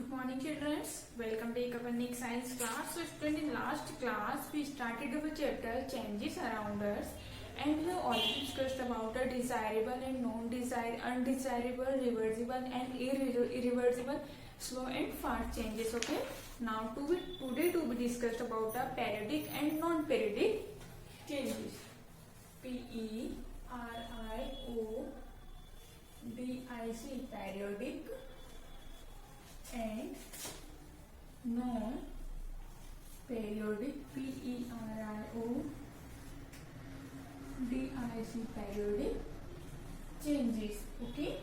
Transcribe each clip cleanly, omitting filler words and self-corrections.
Good morning, children. Welcome to Ekapanik Science class. So, student, in last class we started our chapter changes around us, and we have already discussed about the desirable and non-desirable, undesirable, reversible and irreversible, slow and fast changes. Okay. Now, today to be discussed about the periodic and non-periodic changes. Periodic, periodic and non-periodic, periodic changes. Okay.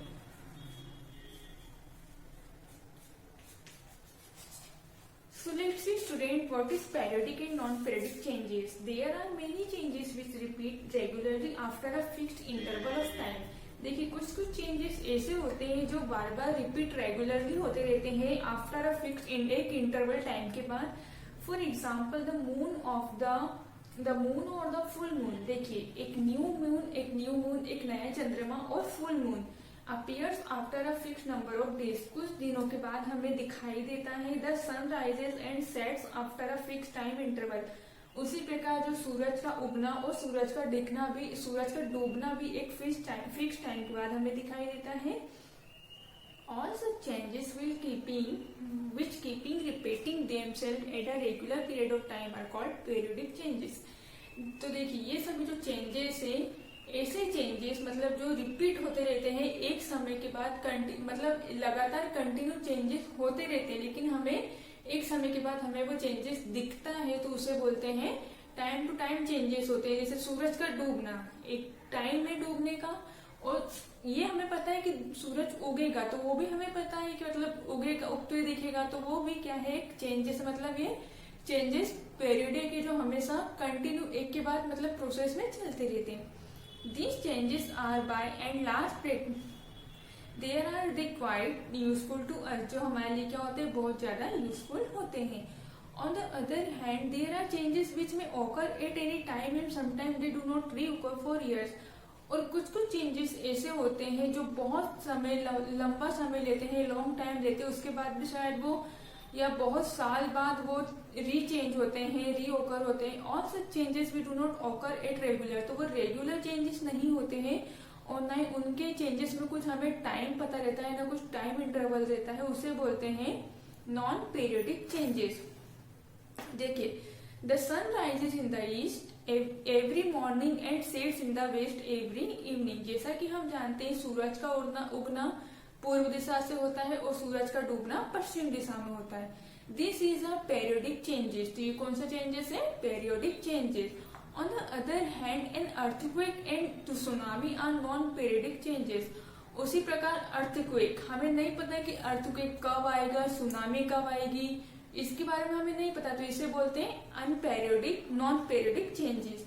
So let's see, student, what is periodic and non-periodic changes. There are many changes which repeat regularly after a fixed interval of time. देखिए कुछ changes ऐसे होते हैं जो बार बार repeat regularly होते रहते हैं after a fixed एक इंटरवल टाइम के बाद. फॉर एग्जांपल द मून और द फुल मून. देखिए एक न्यू मून, एक नया चंद्रमा और full moon appears after a fixed number of days. कुछ दिनों के बाद हमें दिखाई देता है. The sun rises and sets after a fixed time interval. उसी प्रकार जो सूरज का उगना और सूरज का डूबना भी एक फिक्स टाइम के बाद हमें दिखाई देता है. All such changes which keeping repeating themselves at a regular period of time are called periodic changes. तो देखिए ये सभी जो चेंजेस है, ऐसे चेंजेस मतलब जो रिपीट होते रहते हैं एक समय के बाद, मतलब लगातार कंटिन्यू चेंजेस होते रहते हैं, लेकिन हमें एक समय के बाद हमें वो चेंजेस दिखता है तो उसे बोलते हैं टाइम टू टाइम चेंजेस होते हैं. जैसे सूरज का डूबना, एक टाइम में डूबने का, और ये हमें पता है कि सूरज उगेगा तो वो भी हमें पता है कि मतलब उगेगा, उगते हुए दिखेगा, तो वो भी क्या है चेंजेस. मतलब ये चेंजेस पीरियडिक के जो हमेशा कंटिन्यू एक के बाद मतलब प्रोसेस में चलते रहते हैं. These changes are by and large they are quite useful to us. जो हमारे लिए क्या होते हैं, बहुत ज्यादा यूजफुल होते हैं. On the other hand, there are changes which may occur at any time and sometimes they do not reoccur for years. और कुछ चेंजेस ऐसे होते हैं जो बहुत लंबा समय लेते हैं, लॉन्ग टाइम लेते हैं, उसके बाद भी शायद वो या बहुत साल बाद वो रीचेंज होते हैं, रीओकर होते हैं. और such changes we do not occur at regular. तो वो रेगुलर चेंजेस नहीं होते हैं और ना ही उनके चेंजेस में कुछ हमें टाइम पता रहता है, ना कुछ टाइम इंटरवल रहता है. उसे बोलते हैं नॉन पीरियडिक चेंजेस. देखिए the sun rises in the east every morning and sets in the west every evening. जैसा कि हम जानते हैं सूरज का उगना पूर्व दिशा से होता है और सूरज का डूबना पश्चिम दिशा में होता है. This is a periodic changes. तो ये कौन सा चेंजेस है, periodic changes. On the other hand an earthquake and tsunami are non periodic changes. उसी प्रकार अर्थक्वेक, हमें नहीं पता कि अर्थक्वेक कब आएगा, सुनामी कब आएगी, इसके बारे में हमें नहीं पता, तो इसे बोलते हैं अनपेरियोडिक, नॉन पेरियोडिक चेंजेस.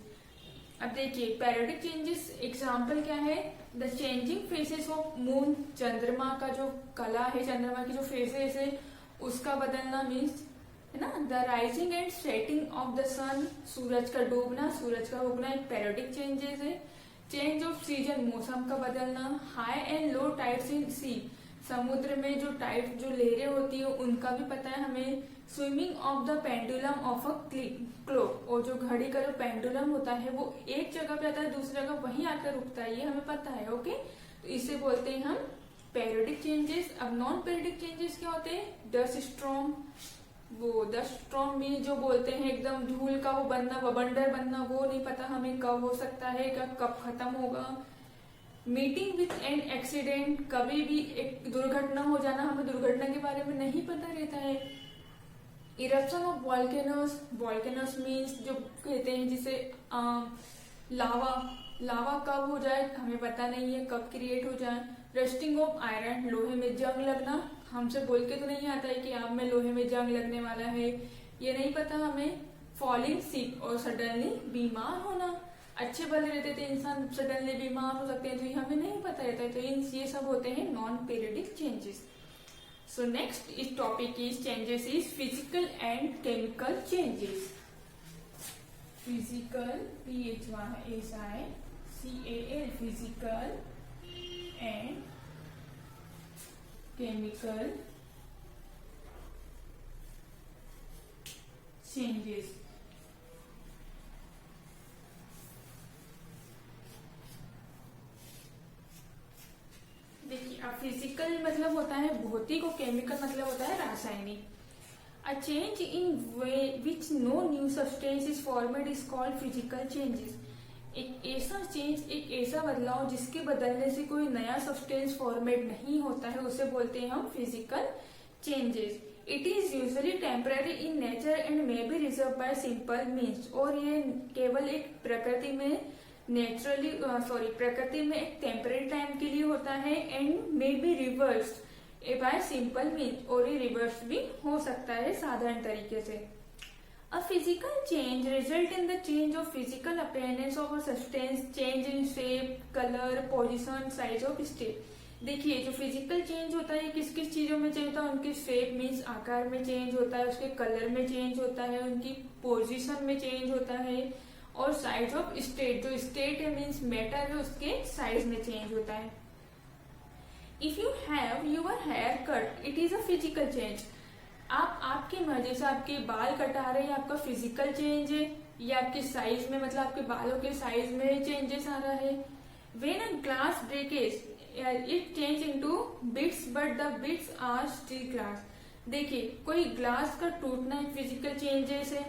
अब देखिए पेरियोडिक चेंजेस एग्जाम्पल क्या है, the changing faces of moon. चंद्रमा का जो कला है, चंद्रमा की जो फेसेस है उसका बदलना मीन्स है ना. The rising and setting of the sun. सूरज का डूबना, सूरज का उगना एक पेरियोडिक चेंजेस है. चेंज ऑफ सीजन, मौसम का बदलना. High and low tides in sea. समुद्र में जो टाइड, जो लहरें होती है उनका भी पता है हमें. Swimming of the pendulum of a clock. और जो घड़ी का जो पेंडुलम होता है वो एक जगह पे आता है, दूसरी जगह वहीं आकर रुकता है, ये हमें पता है. ओके, तो इसे बोलते हैं हम पेरियोडिक चेंजेस. अब नॉन पेरियोडिक चेंजेस क्या होते हैं, डस्ट स्टॉर्म. वो डस्ट स्टॉर्म में जो बोलते हैं एकदम धूल का वो बनना, बवंडर बनना, वो नहीं पता हमें कब हो सकता है, कब खत्म होगा. मीटिंग विथ एन एक्सीडेंट, कभी भी एक दुर्घटना हो जाना, हमें दुर्घटना के बारे में नहीं पता रहता है. इरप्शन ऑफ वॉल्केनोस मीन्स जो कहते हैं जिसे लावा कब हो जाए हमें पता नहीं है, कब क्रिएट हो जाए. रस्टिंग ऑफ आयरन, लोहे में जंग लगना. हमसे बोल के तो नहीं आता है कि आप में लोहे में जंग लगने वाला है, ये नहीं पता हमें. फॉलिंग सिक और सडनली बीमार होना. अच्छे भले रहते थे इंसान, सडनली बीमार हो सकते हैं, तो ये हमें नहीं पता रहता है. तो ये सब होते हैं non periodic changes. So next is topic is changes is physical and chemical changes. Physical, PHYSICAL, physical and chemical changes. देखिए, अब फिजिकल मतलब होता है भौतिक और केमिकल मतलब होता है रासायनिक। A change in way which no new substance is formed is called physical changes. एक ऐसा चेंज, एक ऐसा बदलाव जिसके बदलने से कोई नया सब्सटेंस फॉर्मेट नहीं होता है, उसे बोलते हैं हम physical changes. It is usually temporary in nature and may be reserve bye simple means. और ये केवल एक प्रकृति में प्रकृति में एक टेम्पररी टाइम के लिए होता है and may be reversed bye simple means, और ये रिवर्स भी हो सकता है साधारण तरीके से। A physical change result in the change of physical appearance of a substance, change in shape, color, position, size of state। देखिए, जो फिजिकल चेंज होता है किस किस चीजों में चेंज होता है, उनके शेप मीन्स आकार में चेंज होता है, उसके कलर में चेंज होता है, उनकी पोजीशन में चेंज होता है, और साइज ऑफ स्टेट, जो स्टेट है मीन्स मैटर है, उसके साइज में चेंज होता है। If you have your hair cut it is a physical change. आप आपकी मर्जी से आपके बाल कटा रहे हैं, आपका फिजिकल चेंज है, या आपके साइज में मतलब आपके बालों के साइज में चेंजेस आ रहा है। When a glass breakage it change into bits but the bits are still glass. देखिए, कोई ग्लास का टूटना एक फिजिकल चेंजेस है।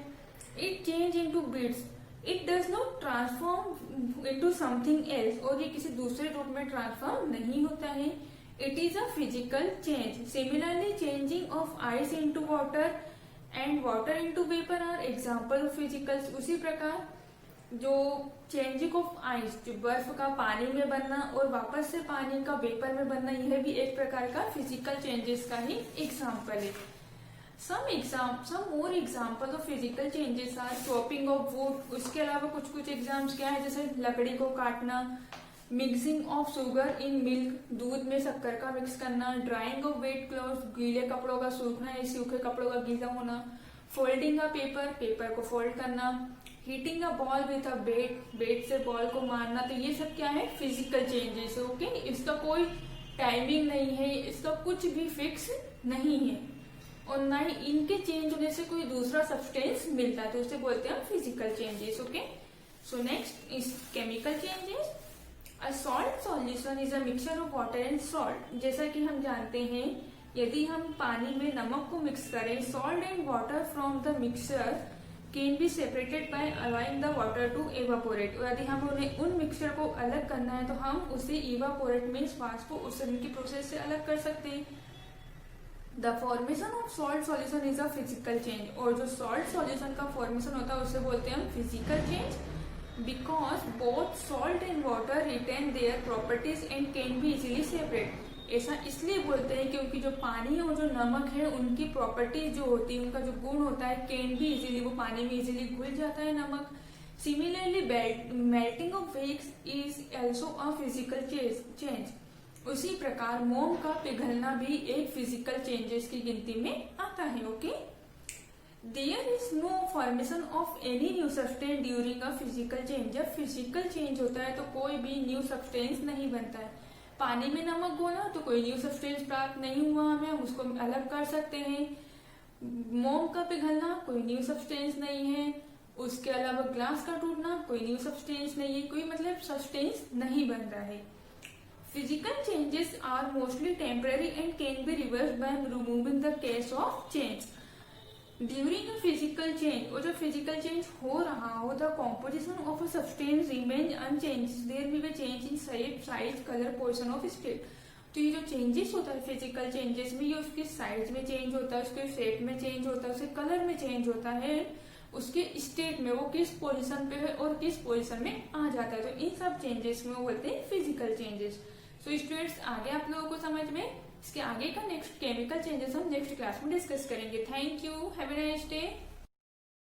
It change into bits, it does not transform into something else, और ये किसी दूसरे रूप में ट्रांसफॉर्म नहीं होता है। It is a physical change. Similarly, changing of ice into water and water into vapor are example of physical। उसी प्रकार जो चेंजिंग ऑफ आइस, जो बर्फ का पानी में बनना और वापस से पानी का वेपर में बनना, यह भी एक प्रकार का फिजिकल चेंजेस का ही एग्जाम्पल है। some more example of physical changes are chopping of wood। उसके अलावा कुछ कुछ एग्जाम्स क्या है, जैसे लकड़ी को काटना, mixing of sugar in milk, दूध में शक्कर का मिक्स करना, ड्राइंग ऑफ वेट क्लॉथ, गीले कपड़ों का सूखना या सूखे कपड़ों का गीला होना, फोल्डिंग अ पेपर, पेपर को फोल्ड करना, hitting a ball with a bat, bat से बॉल को मारना। तो ये सब क्या है, फिजिकल चेंजेस। ओके, इसका कोई टाइमिंग नहीं है, इसका कुछ भी फिक्स नहीं है, और ना ही इनके चेंज होने से कोई दूसरा सब्सटेंस मिलता है, तो उसे बोलते हैं physical changes. Okay, so next is chemical changes. A salt solution is a mixture of water and salt। जैसा कि हम जानते हैं, यदि हम पानी में नमक को मिक्स करें, salt and water from the mixture can be separated by allowing the water to evaporate। और यदि हम उन मिक्सचर को अलग करना है तो हम उसे evaporate में वाष्पोत्सर्जन की प्रोसेस से अलग कर सकते हैं। The formation of salt solution is a physical change। और जो salt solution का formation होता है उसे बोलते हैं हम physical change। Because both salt and water retain their properties and can be easily separate। ऐसा इसलिए बोलते हैं क्योंकि जो पानी और जो नमक है उनकी प्रॉपर्टीज जो होती है, उनका जो गुण होता है, कैन भी इजीली, वो पानी में इजीली घुल जाता है नमक। Similarly melting of wax is also a physical change. उसी प्रकार मोम का पिघलना भी एक फिजिकल चेंजेस की गिनती में आता है। Okay, There is no formation of any new substance during a physical change। जब फिजिकल चेंज होता है तो कोई भी न्यू सब्सटेंस नहीं बनता है। पानी में नमक घोला तो कोई न्यू सब्सटेंस प्राप्त नहीं हुआ हमें, हम उसको अलग कर सकते हैं। मोम का पिघलना कोई न्यू सब्सटेंस नहीं है, उसके अलावा ग्लास का टूटना कोई न्यू सब्सटेंस नहीं है, कोई मतलब सब्सटेंस नहीं बन रहा है। Physical changes are mostly temporary and can be reversed by removing the case of change. During a physical change, और जो फिजिकल चेंज हो रहा हो, the composition of a substance remain unchanged, there will be change in shape, size, colour, position of state. तो ये जो changes होता है फिजिकल चेंजेस में, ये उसके साइज में चेंज होता है, उसके शेप में चेंज होता है, उसके कलर में चेंज होता है, उसके स्टेट में वो किस पोजीशन पे है और किस पोजीशन में आ जाता है। तो इन सब चेंजेस में वो बोलते हैं फिजिकल चेंजेस। सो स्टूडेंट्स, आगे आप लोगों को समझ में, इसके आगे का नेक्स्ट केमिकल चेंजेस हम नेक्स्ट क्लास में डिस्कस करेंगे। Thank you, have a nice day.